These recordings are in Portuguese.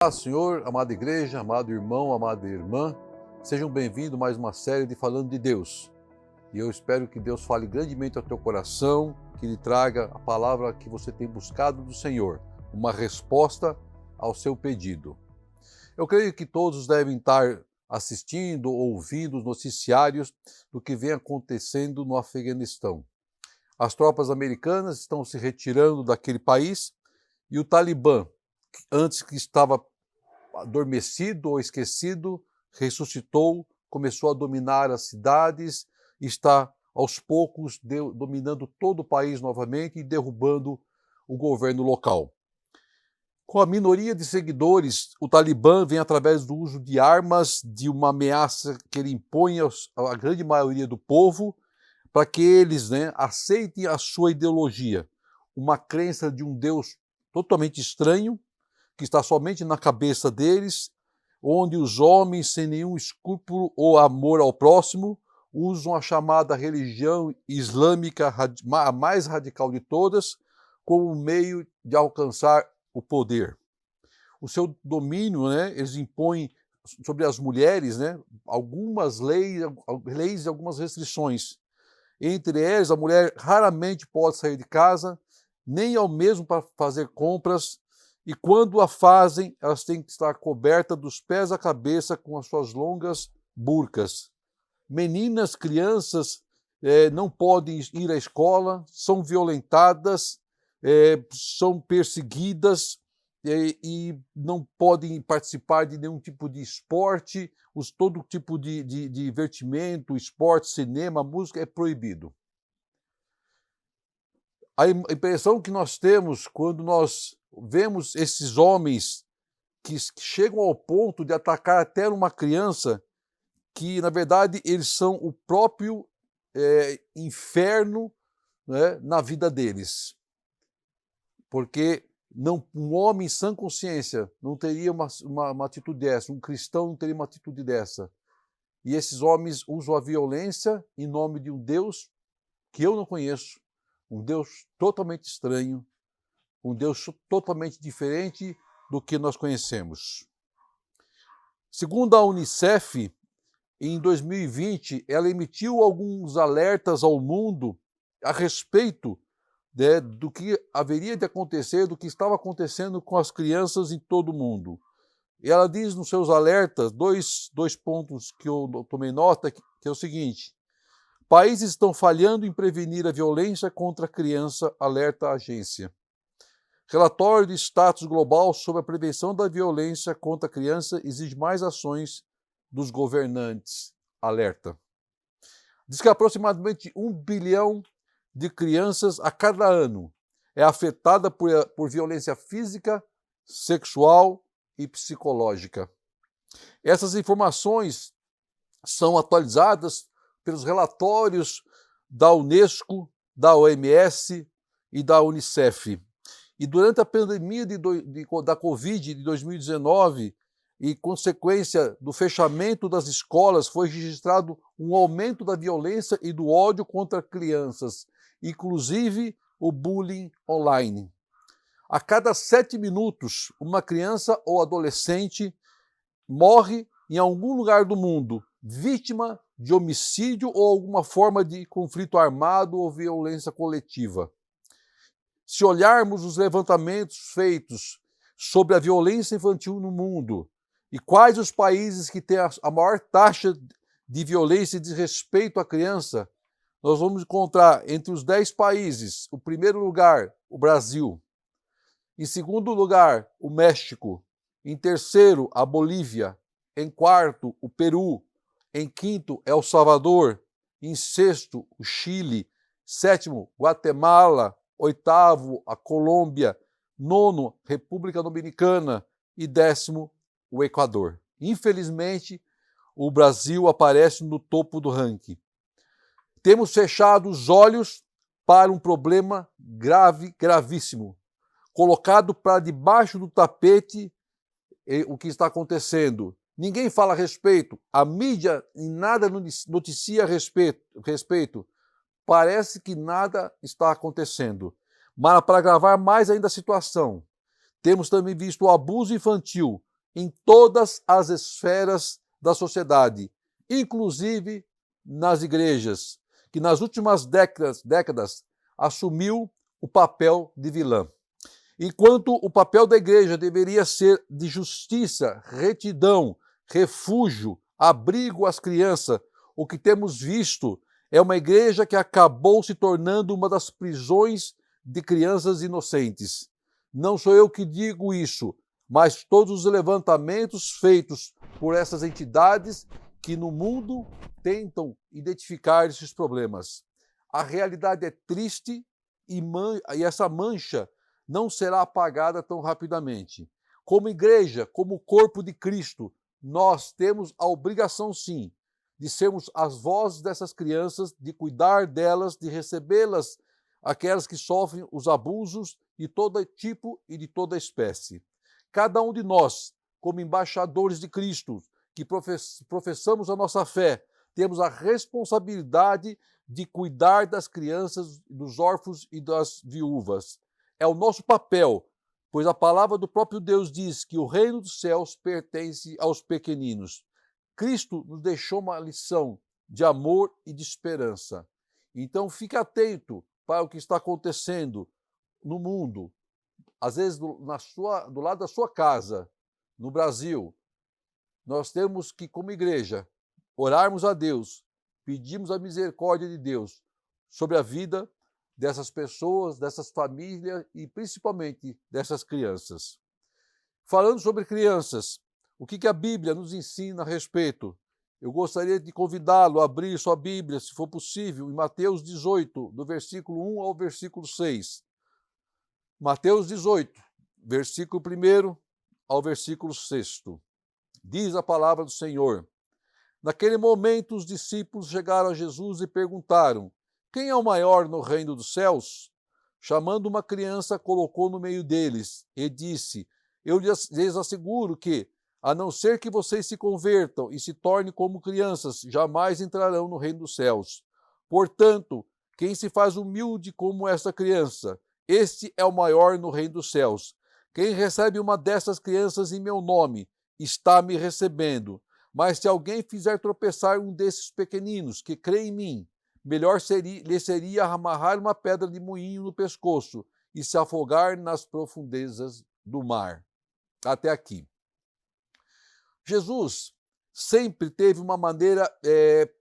Olá, Senhor, amada igreja, amado irmão, amada irmã, sejam bem-vindos a mais uma série de Falando de Deus. E eu espero que Deus fale grandemente ao teu coração, que Ele traga a palavra que você tem buscado do Senhor, uma resposta ao seu pedido. Eu creio que todos devem estar assistindo, ouvindo os noticiários do que vem acontecendo no Afeganistão. As tropas americanas estão se retirando daquele país e o Talibã, antes que estava adormecido ou esquecido, ressuscitou, começou a dominar as cidades, está aos poucos dominando todo o país novamente e derrubando o governo local. Com a minoria de seguidores, o Talibã vem através do uso de armas, de uma ameaça que ele impõe à grande maioria do povo, para que eles aceitem a sua ideologia, uma crença de um Deus totalmente estranho, que está somente na cabeça deles, onde os homens, sem nenhum escrúpulo ou amor ao próximo, usam a chamada religião islâmica, a mais radical de todas, como meio de alcançar o poder. O seu domínio, eles impõem sobre as mulheres, algumas leis e algumas restrições. Entre elas, a mulher raramente pode sair de casa, nem ao mesmo para fazer compras, e quando a fazem, elas têm que estar cobertas dos pés à cabeça com as suas longas burcas. Meninas, crianças não podem ir à escola, são violentadas, são perseguidas e não podem participar de nenhum tipo de esporte, todo tipo de divertimento, esporte, cinema, música é proibido. A impressão que nós temos quando nós vemos esses homens que chegam ao ponto de atacar até uma criança, que na verdade eles são o próprio inferno, na vida deles. Porque um homem em sã consciência não teria uma atitude dessa, um cristão não teria uma atitude dessa. E esses homens usam a violência em nome de um Deus que eu não conheço, um Deus totalmente estranho, um Deus totalmente diferente do que nós conhecemos. Segundo a Unicef, em 2020, ela emitiu alguns alertas ao mundo a respeito do que haveria de acontecer, do que estava acontecendo com as crianças em todo o mundo. E ela diz nos seus alertas, dois pontos que eu tomei nota, que é o seguinte: países estão falhando em prevenir a violência contra a criança, alerta a agência. Relatório de status global sobre a prevenção da violência contra a criança exige mais ações dos governantes, alerta. Diz que aproximadamente 1 bilhão de crianças a cada ano é afetada por violência física, sexual e psicológica. Essas informações são atualizadas pelos relatórios da Unesco, da OMS e da Unicef. E durante a pandemia da Covid de 2019, e consequência do fechamento das escolas, foi registrado um aumento da violência e do ódio contra crianças, inclusive o bullying online. A cada 7 minutos, uma criança ou adolescente morre em algum lugar do mundo, vítima de homicídio ou alguma forma de conflito armado ou violência coletiva. Se olharmos os levantamentos feitos sobre a violência infantil no mundo e quais os países que têm a maior taxa de violência e desrespeito à criança, nós vamos encontrar entre os 10 países, o primeiro lugar, o Brasil, em segundo lugar, o México, em terceiro, a Bolívia, em quarto, o Peru, em quinto, El Salvador, em sexto, o Chile, sétimo, Guatemala, oitavo, a Colômbia, nono, República Dominicana e décimo, o Equador. Infelizmente, o Brasil aparece no topo do ranking. Temos fechado os olhos para um problema grave, gravíssimo, colocado para debaixo do tapete o que está acontecendo. Ninguém fala a respeito, a mídia em nada noticia a respeito. Parece que nada está acontecendo. Mas para agravar mais ainda a situação, temos também visto o abuso infantil em todas as esferas da sociedade, inclusive nas igrejas, que nas últimas décadas assumiu o papel de vilã. Enquanto o papel da igreja deveria ser de justiça, retidão, refúgio, abrigo às crianças, o que temos visto é uma igreja que acabou se tornando uma das prisões de crianças inocentes. Não sou eu que digo isso, mas todos os levantamentos feitos por essas entidades que no mundo tentam identificar esses problemas. A realidade é triste e essa mancha não será apagada tão rapidamente. Como igreja, como corpo de Cristo, nós temos a obrigação, sim, de sermos as vozes dessas crianças, de cuidar delas, de recebê-las, aquelas que sofrem os abusos de todo tipo e de toda espécie. Cada um de nós, como embaixadores de Cristo, que professamos a nossa fé, temos a responsabilidade de cuidar das crianças, dos órfãos e das viúvas. É o nosso papel, pois a palavra do próprio Deus diz que o reino dos céus pertence aos pequeninos. Cristo nos deixou uma lição de amor e de esperança. Então fique atento para o que está acontecendo no mundo, às vezes do lado da sua casa, no Brasil. Nós temos que, como igreja, orarmos a Deus, pedirmos a misericórdia de Deus sobre a vida dessas pessoas, dessas famílias e principalmente dessas crianças. Falando sobre crianças, o que a Bíblia nos ensina a respeito? Eu gostaria de convidá-lo a abrir sua Bíblia, se for possível, em Mateus 18, do versículo 1 ao versículo 6. Mateus 18, versículo 1 ao versículo 6. Diz a palavra do Senhor: Naquele momento os discípulos chegaram a Jesus e perguntaram: Quem é o maior no reino dos céus? Chamando uma criança, colocou no meio deles e disse: Eu lhes asseguro que, a não ser que vocês se convertam e se tornem como crianças, jamais entrarão no reino dos céus. Portanto, quem se faz humilde como esta criança, este é o maior no reino dos céus. Quem recebe uma dessas crianças em meu nome, está me recebendo. Mas se alguém fizer tropeçar um desses pequeninos que crê em mim, melhor lhe seria amarrar uma pedra de moinho no pescoço e se afogar nas profundezas do mar. Até aqui. Jesus sempre teve uma maneira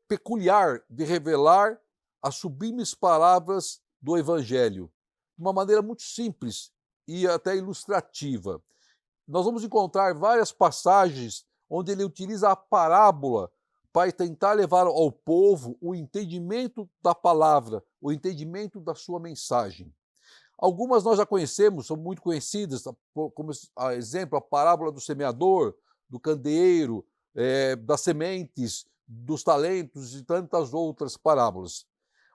peculiar de revelar as sublimes palavras do Evangelho, de uma maneira muito simples e até ilustrativa. Nós vamos encontrar várias passagens onde ele utiliza a parábola para tentar levar ao povo o entendimento da palavra, o entendimento da sua mensagem. Algumas nós já conhecemos, são muito conhecidas, como exemplo, a parábola do semeador, do candeeiro, das sementes, dos talentos e tantas outras parábolas.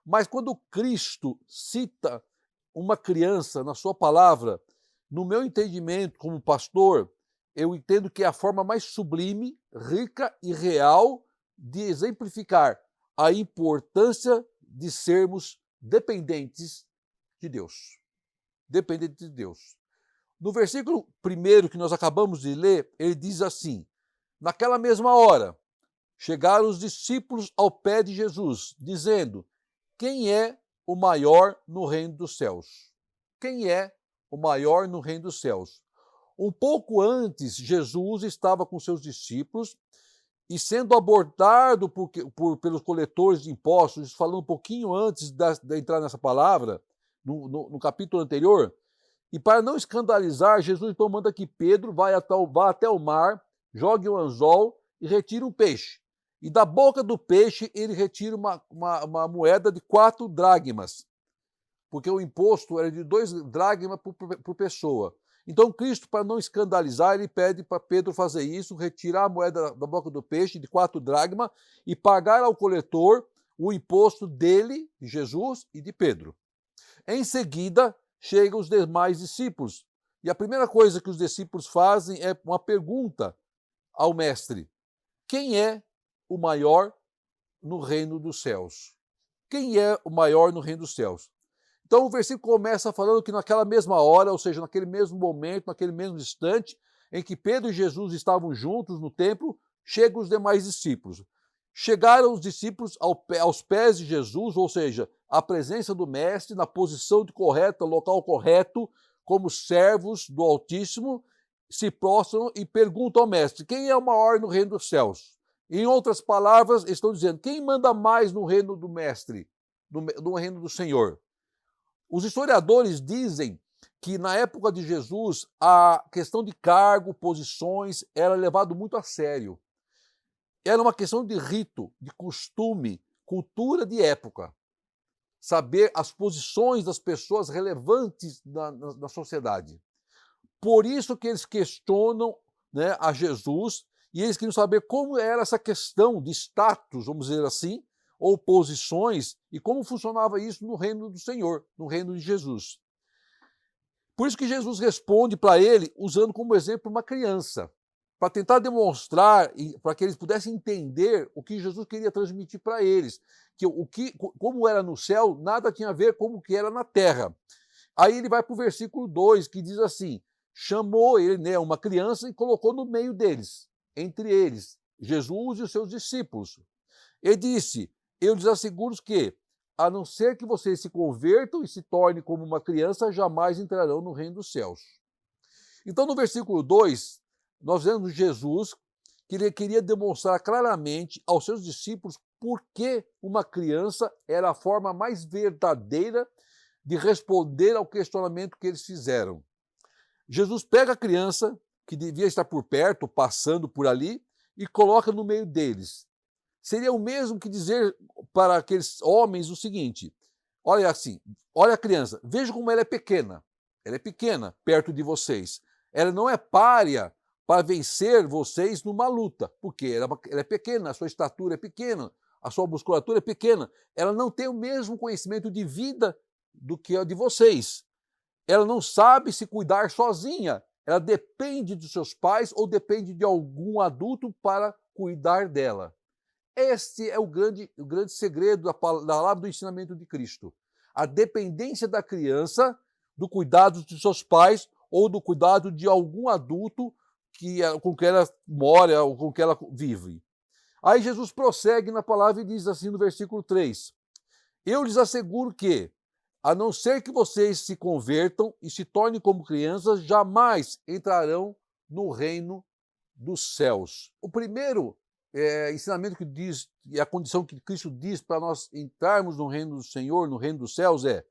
Mas quando Cristo cita uma criança na sua palavra, no meu entendimento como pastor, eu entendo que é a forma mais sublime, rica e real de exemplificar a importância de sermos dependentes de Deus. Dependentes de Deus. No versículo 1 que nós acabamos de ler, ele diz assim: Naquela mesma hora, chegaram os discípulos ao pé de Jesus, dizendo: Quem é o maior no reino dos céus? Quem é o maior no reino dos céus? Um pouco antes, Jesus estava com seus discípulos e sendo abordado pelos coletores de impostos, falando um pouquinho antes de entrar nessa palavra, no capítulo anterior, e para não escandalizar, Jesus então manda que Pedro vá até o mar, jogue um anzol e retire um peixe. E da boca do peixe ele retira uma moeda de 4 dracmas, porque o imposto era de 2 dracmas por pessoa. Então Cristo, para não escandalizar, ele pede para Pedro fazer isso, retirar a moeda da boca do peixe de 4 dracmas e pagar ao coletor o imposto dele, de Jesus e de Pedro. Em seguida, chegam os demais discípulos. E a primeira coisa que os discípulos fazem é uma pergunta ao mestre: quem é o maior no reino dos céus? Quem é o maior no reino dos céus? Então o versículo começa falando que naquela mesma hora, ou seja, naquele mesmo momento, naquele mesmo instante, em que Pedro e Jesus estavam juntos no templo, chegam os demais discípulos. Chegaram os discípulos aos pés de Jesus, ou seja, à presença do Mestre, na posição correta, local correto, como servos do Altíssimo, se prostram e perguntam ao Mestre: quem é o maior no reino dos céus? Em outras palavras, estão dizendo: quem manda mais no reino do Mestre, no reino do Senhor? Os historiadores dizem que na época de Jesus a questão de cargo, posições, era levado muito a sério. Era uma questão de rito, de costume, cultura de época. Saber as posições das pessoas relevantes na sociedade. Por isso que eles questionam, né, a Jesus, e eles queriam saber como era essa questão de status, vamos dizer assim, ou posições, e como funcionava isso no reino do Senhor, no reino de Jesus. Por isso que Jesus responde para ele usando como exemplo uma criança, para tentar demonstrar, para que eles pudessem entender o que Jesus queria transmitir para eles, como era no céu, nada tinha a ver com o que era na terra. Aí ele vai para o versículo 2, que diz assim: chamou ele, né, uma criança, e colocou no meio deles, entre eles, Jesus e os seus discípulos. Ele disse: eu lhes asseguro que, a não ser que vocês se convertam e se tornem como uma criança, jamais entrarão no reino dos céus. Então, no versículo 2, nós vemos Jesus que ele queria demonstrar claramente aos seus discípulos por que uma criança era a forma mais verdadeira de responder ao questionamento que eles fizeram. Jesus pega a criança, que devia estar por perto, passando por ali, e coloca no meio deles. Seria o mesmo que dizer para aqueles homens o seguinte: olha assim, olha a criança, veja como ela é pequena. Ela é pequena perto de vocês. Ela não é pária para vencer vocês numa luta, porque ela é pequena, a sua estatura é pequena, a sua musculatura é pequena. Ela não tem o mesmo conhecimento de vida do que a de vocês. Ela não sabe se cuidar sozinha. Ela depende dos seus pais ou depende de algum adulto para cuidar dela. Este é o grande segredo da palavra do ensinamento de Cristo. A dependência da criança do cuidado dos seus pais ou do cuidado de algum adulto com quem ela mora ou com quem ela vive. Aí Jesus prossegue na palavra e diz assim no versículo 3: eu lhes asseguro que, a não ser que vocês se convertam e se tornem como crianças, jamais entrarão no reino dos céus. O primeiro ensinamento que diz, e a condição que Cristo diz para nós entrarmos no reino do Senhor, no reino dos céus, é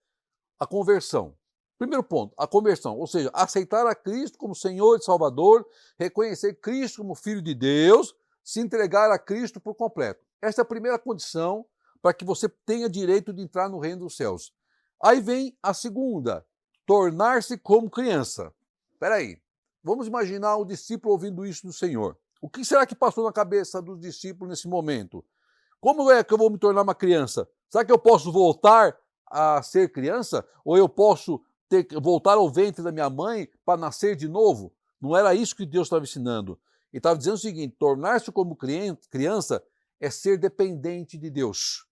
a conversão. Primeiro ponto, a conversão, ou seja, aceitar a Cristo como Senhor e Salvador, reconhecer Cristo como Filho de Deus, se entregar a Cristo por completo. Esta é a primeira condição para que você tenha direito de entrar no reino dos céus. Aí vem a segunda, tornar-se como criança. Espera aí, vamos imaginar o discípulo ouvindo isso do Senhor. O que será que passou na cabeça dos discípulos nesse momento? Como é que eu vou me tornar uma criança? Será que eu posso voltar a ser criança? Ou eu posso voltar ao ventre da minha mãe para nascer de novo? Não era isso que Deus estava ensinando. Ele estava dizendo o seguinte: tornar-se como criança é ser dependente de Deus.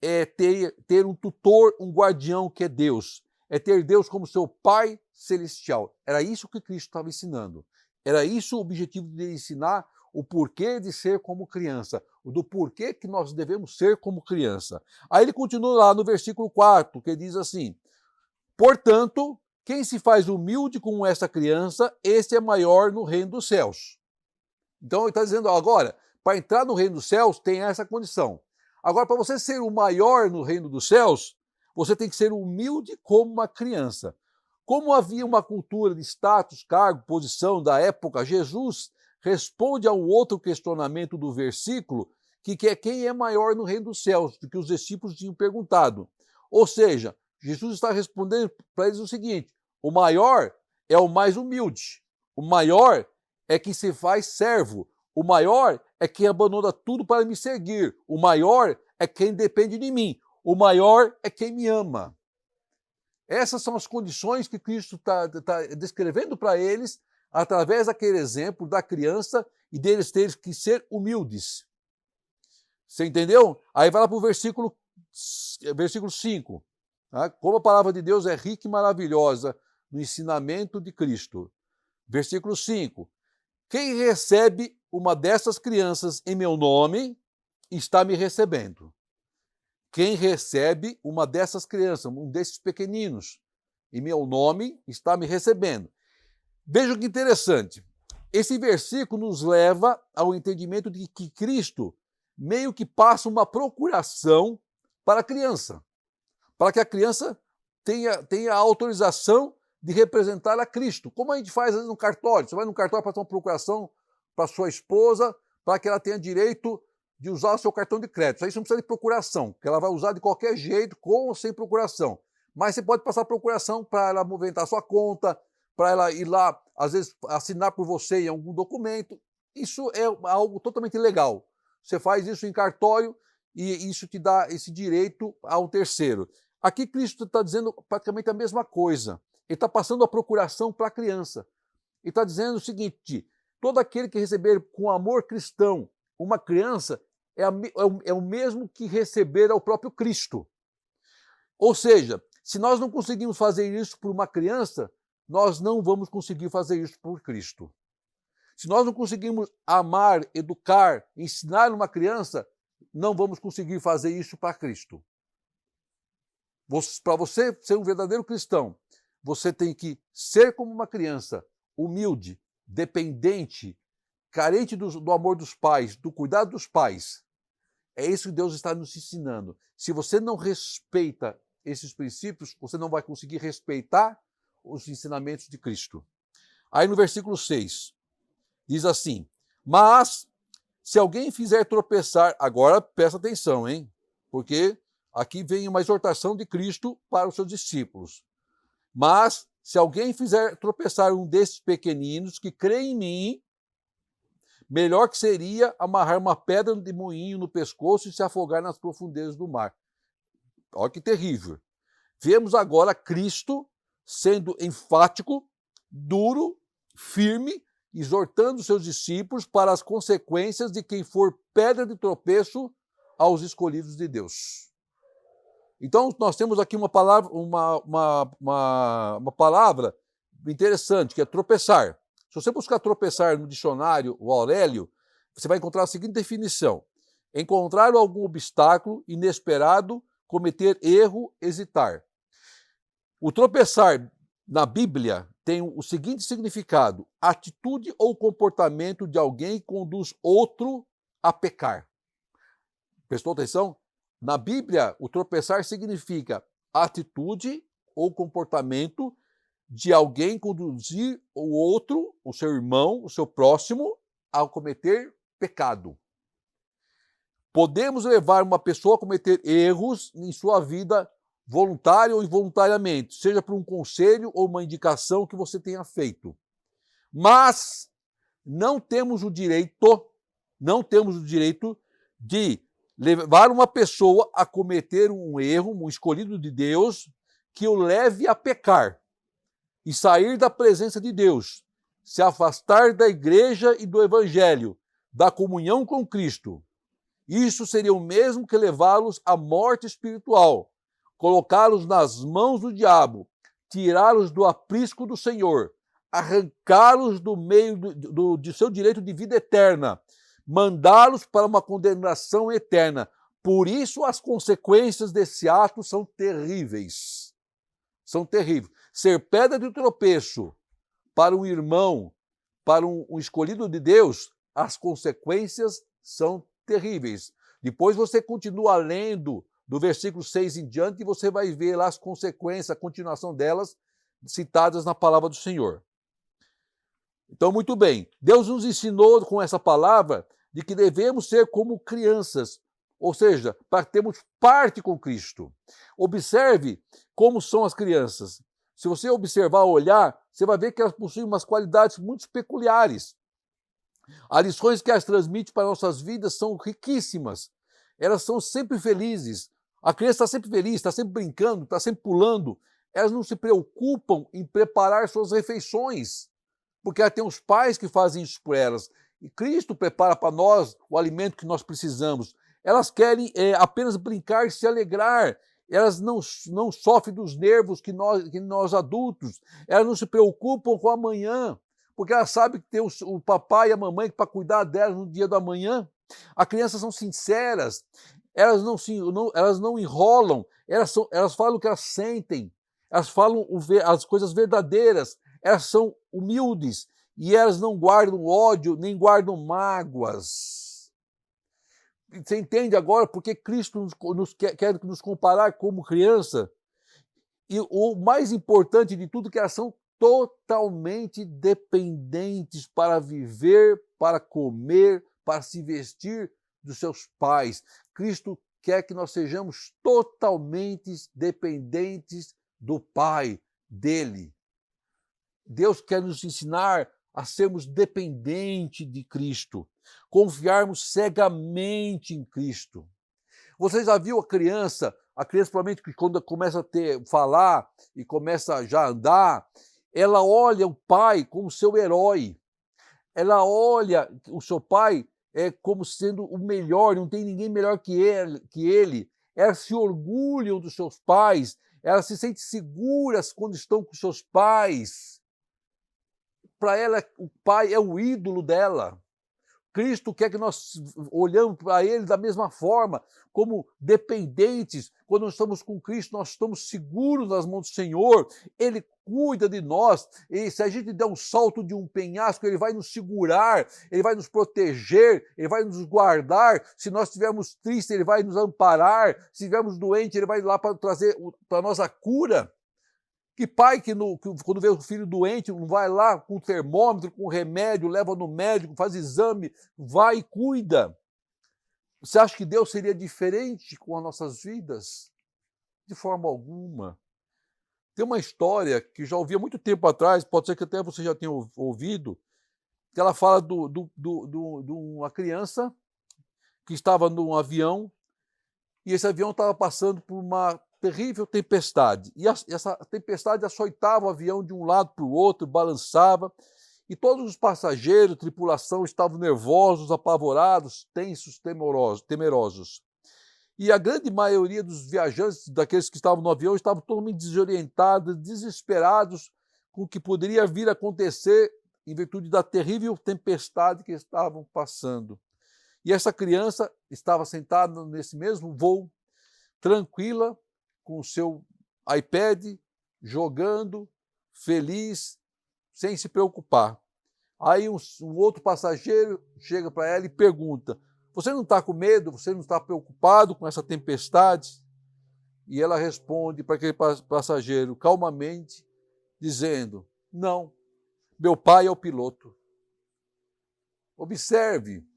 É ter um tutor, um guardião que é Deus. É ter Deus como seu Pai celestial. Era isso que Cristo estava ensinando. Era isso o objetivo de ensinar, o porquê de ser como criança, do porquê que nós devemos ser como criança. Aí ele continua lá no versículo 4, que diz assim: portanto, quem se faz humilde como essa criança, esse é maior no reino dos céus. Então ele está dizendo agora, para entrar no reino dos céus tem essa condição. Agora, para você ser o maior no reino dos céus, você tem que ser humilde como uma criança. Como havia uma cultura de status, cargo, posição da época, Jesus responde a um outro questionamento do versículo, que é quem é maior no reino dos céus, do que os discípulos tinham perguntado. Ou seja, Jesus está respondendo para eles o seguinte: o maior é o mais humilde, o maior é quem se faz servo, o maior é quem abandona tudo para me seguir, o maior é quem depende de mim, o maior é quem me ama. Essas são as condições que Cristo está descrevendo para eles através daquele exemplo da criança e deles terem que ser humildes. Você entendeu? Aí vai lá para o versículo 5. Tá? Como a palavra de Deus é rica e maravilhosa no ensinamento de Cristo. Versículo 5. Quem recebe uma dessas crianças em meu nome, está me recebendo. Quem recebe uma dessas crianças, um desses pequeninos, em meu nome, está me recebendo. Veja que interessante. Esse versículo nos leva ao entendimento de que Cristo meio que passa uma procuração para a criança, para que a criança tenha a autorização de representar a Cristo. Como a gente faz às vezes no cartório. Você vai no cartório para fazer uma procuração para sua esposa, para que ela tenha direito de usar o seu cartão de crédito. Isso não precisa de procuração, que ela vai usar de qualquer jeito, com ou sem procuração. Mas você pode passar procuração para ela movimentar a sua conta, para ela ir lá, às vezes, assinar por você em algum documento. Isso é algo totalmente legal. Você faz isso em cartório e isso te dá esse direito a um terceiro. Aqui Cristo está dizendo praticamente a mesma coisa. Ele está passando a procuração para a criança. Ele está dizendo o seguinte: todo aquele que receber com amor cristão uma criança é o mesmo que receber ao próprio Cristo. Ou seja, se nós não conseguimos fazer isso por uma criança, nós não vamos conseguir fazer isso por Cristo. Se nós não conseguimos amar, educar, ensinar uma criança, não vamos conseguir fazer isso para Cristo. Para você ser um verdadeiro cristão, você tem que ser como uma criança, humilde, dependente, carente do amor dos pais, do cuidado dos pais. É isso que Deus está nos ensinando. Se você não respeita esses princípios, você não vai conseguir respeitar os ensinamentos de Cristo. Aí no versículo 6, diz assim: mas se alguém fizer tropeçar, agora presta atenção, hein? Porque aqui vem uma exortação de Cristo para os seus discípulos. Mas se alguém fizer tropeçar um desses pequeninos que crê em mim, melhor que seria amarrar uma pedra de moinho no pescoço e se afogar nas profundezas do mar. Olha que terrível. Vemos agora Cristo sendo enfático, duro, firme, exortando seus discípulos para as consequências de quem for pedra de tropeço aos escolhidos de Deus. Então, nós temos aqui uma palavra, uma palavra interessante, que é tropeçar. Se você buscar tropeçar no dicionário, o Aurélio, você vai encontrar a seguinte definição: encontrar algum obstáculo inesperado, cometer erro, hesitar. O tropeçar na Bíblia tem o seguinte significado: atitude ou comportamento de alguém que conduz outro a pecar. Prestou atenção? Na Bíblia, o tropeçar significa atitude ou comportamento de alguém conduzir o outro, o seu irmão, o seu próximo, a cometer pecado. Podemos levar uma pessoa a cometer erros em sua vida, voluntária ou involuntariamente, seja por um conselho ou uma indicação que você tenha feito. Mas não temos o direito de levar uma pessoa a cometer um erro, um escolhido de Deus, que o leve a pecar e sair da presença de Deus, se afastar da igreja e do evangelho, da comunhão com Cristo. Isso seria o mesmo que levá-los à morte espiritual, colocá-los nas mãos do diabo, tirá-los do aprisco do Senhor, arrancá-los do meio de seu direito de vida eterna, mandá-los para uma condenação eterna. Por isso as consequências desse ato são terríveis. São terríveis. Ser pedra de tropeço para um irmão, para um escolhido de Deus, as consequências são terríveis. Depois você continua lendo do versículo 6 em diante e você vai ver lá as consequências, a continuação delas, citadas na palavra do Senhor. Então, muito bem, Deus nos ensinou com essa palavra de que devemos ser como crianças, ou seja, para termos parte com Cristo. Observe como são as crianças. Se você observar, olhar, você vai ver que elas possuem umas qualidades muito peculiares. As lições que elas transmitem para nossas vidas são riquíssimas. Elas são sempre felizes. A criança está sempre feliz, está sempre brincando, está sempre pulando. Elas não se preocupam em preparar suas refeições, porque ela tem os pais que fazem isso por elas. E Cristo prepara para nós o alimento que nós precisamos. Elas querem apenas brincar e se alegrar. Elas não sofrem dos nervos que nós adultos. Elas não se preocupam com amanhã, porque ela sabe que tem o papai e a mamãe para cuidar dela no dia da manhã. As crianças são sinceras, elas não enrolam, elas falam o que elas sentem, elas falam as coisas verdadeiras, elas são humildes e elas não guardam ódio nem guardam mágoas. Você entende agora porque Cristo quer nos comparar como criança? E o mais importante de tudo é que elas são totalmente dependentes para viver, para comer, para se vestir dos seus pais. Cristo quer que nós sejamos totalmente dependentes do Pai, dele. Deus quer nos ensinar a sermos dependentes de Cristo, confiarmos cegamente em Cristo. Você já viu a criança provavelmente quando começa a falar e começa já a andar, ela olha o pai como seu herói. Ela olha o seu pai como sendo o melhor, não tem ninguém melhor que ele. Elas se orgulham dos seus pais, elas se sentem seguras quando estão com seus pais. Para ela, o pai é o ídolo dela. Cristo quer que nós olhamos para ele da mesma forma, como dependentes. Quando nós estamos com Cristo, nós estamos seguros nas mãos do Senhor. Ele cuida de nós. E se a gente der um salto de um penhasco, ele vai nos segurar, ele vai nos proteger, ele vai nos guardar. Se nós estivermos tristes, ele vai nos amparar. Se estivermos doentes, ele vai lá para trazer para nós a cura. Que pai que quando vê o filho doente não vai lá com o termômetro, com o remédio, leva no médico, faz exame, vai e cuida. Você acha que Deus seria diferente com as nossas vidas? De forma alguma. Tem uma história que já ouvi há muito tempo atrás, pode ser que até você já tenha ouvido, que ela fala de uma criança que estava num avião e esse avião estava passando por uma terrível tempestade. E essa tempestade açoitava o avião de um lado para o outro, balançava, e todos os passageiros, tripulação, estavam nervosos, apavorados, tensos, temerosos. E a grande maioria dos viajantes, daqueles que estavam no avião, estavam totalmente desorientados, desesperados com o que poderia vir a acontecer em virtude da terrível tempestade que estavam passando. E essa criança estava sentada nesse mesmo voo, tranquila, com o seu iPad, jogando, feliz, sem se preocupar. Aí um outro passageiro chega para ela e pergunta: você não está com medo? Você não está preocupado com essa tempestade? E ela responde para aquele passageiro calmamente, dizendo: não, meu pai é o piloto. Observe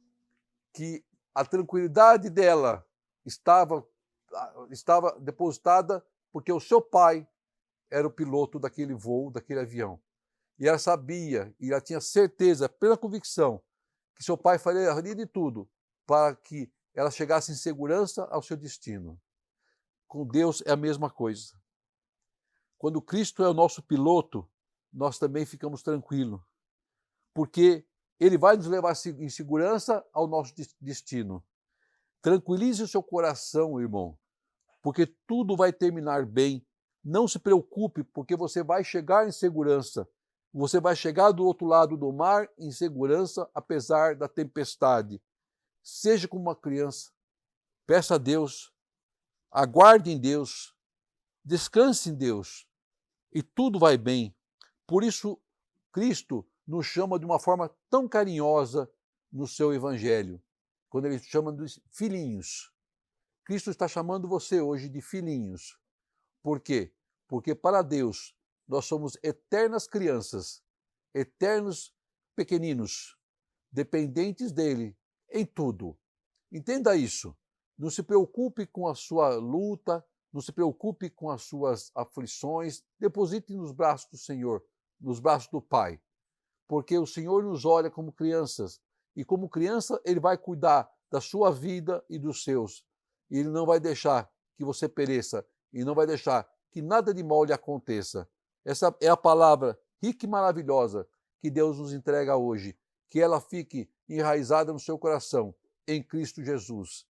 que a tranquilidade dela estava depositada porque o seu pai era o piloto daquele voo, daquele avião. E ela sabia, e ela tinha certeza, plena convicção, que seu pai faria de tudo para que ela chegasse em segurança ao seu destino. Com Deus é a mesma coisa. Quando Cristo é o nosso piloto, nós também ficamos tranquilos, porque ele vai nos levar em segurança ao nosso destino. Tranquilize o seu coração, irmão, porque tudo vai terminar bem. Não se preocupe, porque você vai chegar em segurança. Você vai chegar do outro lado do mar em segurança, apesar da tempestade. Seja como uma criança. Peça a Deus, aguarde em Deus, descanse em Deus e tudo vai bem. Por isso, Cristo nos chama de uma forma tão carinhosa no seu Evangelho, quando ele chama de filhinhos. Cristo está chamando você hoje de filhinhos. Por quê? Porque para Deus nós somos eternas crianças, eternos pequeninos, dependentes dele em tudo. Entenda isso. Não se preocupe com a sua luta, não se preocupe com as suas aflições. Deposite nos braços do Senhor, nos braços do Pai. Porque o Senhor nos olha como crianças. E como criança, Ele vai cuidar da sua vida e dos seus. E Ele não vai deixar que você pereça. E não vai deixar que nada de mal lhe aconteça. Essa é a palavra rica e maravilhosa que Deus nos entrega hoje. Que ela fique enraizada no seu coração, em Cristo Jesus.